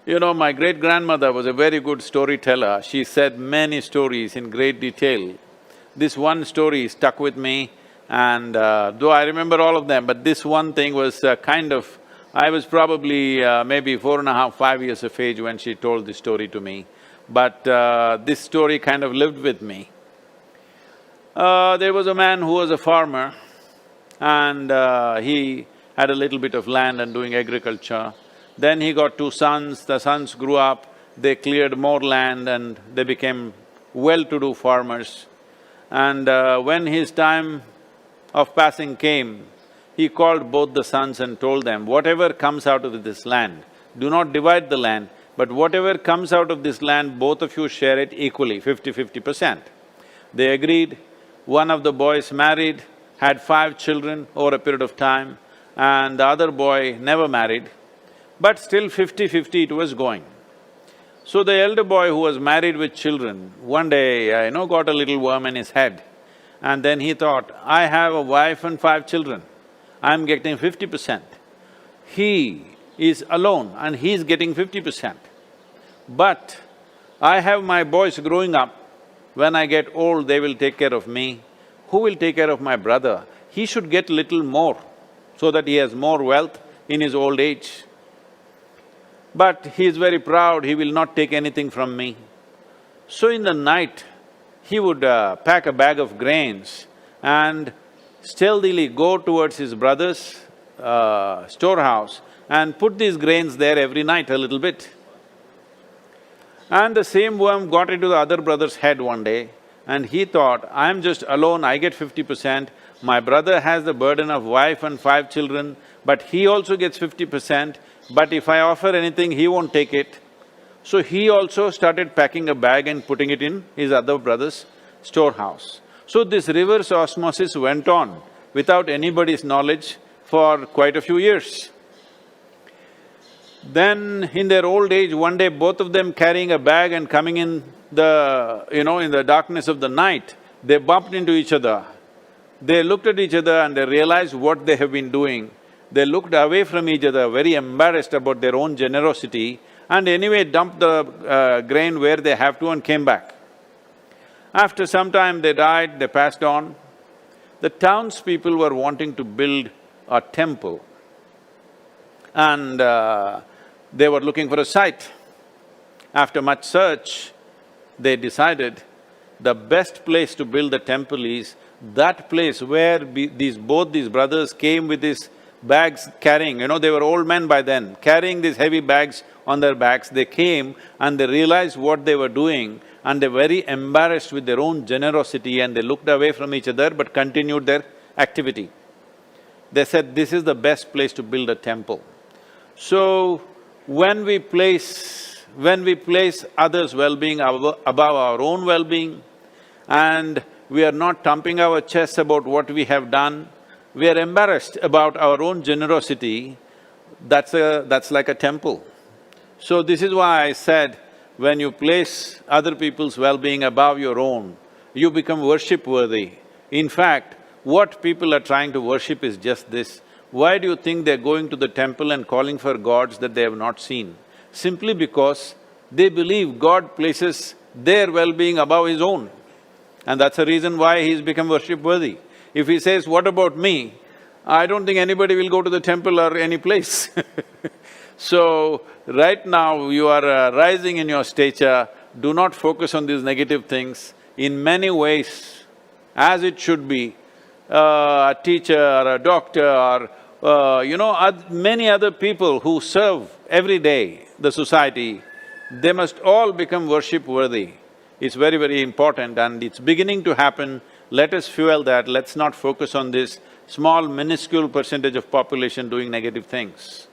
You know, my great-grandmother was a very good storyteller. She said many stories in great detail. This one story stuck with me and though I remember all of them, but this one thing was I was probably maybe 4.5, 5 years of age when she told this story to me. But this story kind of lived with me. There was a man who was a farmer and he had a little bit of land and doing agriculture. Then he got two sons, the sons grew up, they cleared more land and they became well-to-do farmers. And when his time of passing came, he called both the sons and told them, whatever comes out of this land, do not divide the land, but whatever comes out of this land, both of you share it equally, 50-50%. They agreed. One of the boys married, had 5 children over a period of time, and the other boy never married. But still 50-50 it was going. So the elder boy who was married with children, one day, got a little worm in his head. And then he thought, I have a wife and 5 children, I'm getting 50%. He is alone and he's getting 50%. But I have my boys growing up, when I get old they will take care of me. Who will take care of my brother? He should get little more so that he has more wealth in his old age. But he is very proud, he will not take anything from me. So in the night, he would pack a bag of grains and stealthily go towards his brother's storehouse and put these grains there every night a little bit. And the same worm got into the other brother's head one day and he thought, I'm just alone, I get 50%, my brother has the burden of wife and 5 children, but he also gets 50%, but if I offer anything, he won't take it. So he also started packing a bag and putting it in his other brother's storehouse. So this reverse osmosis went on without anybody's knowledge for quite a few years. Then in their old age, one day both of them carrying a bag and coming in in the darkness of the night, they bumped into each other. They looked at each other and they realized what they have been doing. They looked away from each other, very embarrassed about their own generosity, and anyway dumped the grain where they have to and came back. After some time they died, they passed on. The townspeople were wanting to build a temple and they were looking for a site. After much search, they decided the best place to build the temple is that place where both these brothers came with these bags carrying, they were old men by then, carrying these heavy bags on their backs. They came and they realized what they were doing and they're very embarrassed with their own generosity and they looked away from each other but continued their activity. They said, this is the best place to build a temple. So, when we place others' well-being above our own well-being and we are not thumping our chests about what we have done, we are embarrassed about our own generosity, that's like a temple. So this is why I said, when you place other people's well-being above your own, you become worship-worthy. In fact, what people are trying to worship is just this. Why do you think they're going to the temple and calling for gods that they have not seen? Simply because they believe God places their well-being above his own. And that's the reason why he's become worship-worthy. If he says, what about me? I don't think anybody will go to the temple or any place So, right now you are rising in your stature, do not focus on these negative things. In many ways, as it should be, a teacher, a doctor, or many other people who serve every day the society, they must all become worship-worthy. It's very, very important and it's beginning to happen. Let us fuel that, let's not focus on this small minuscule percentage of population doing negative things.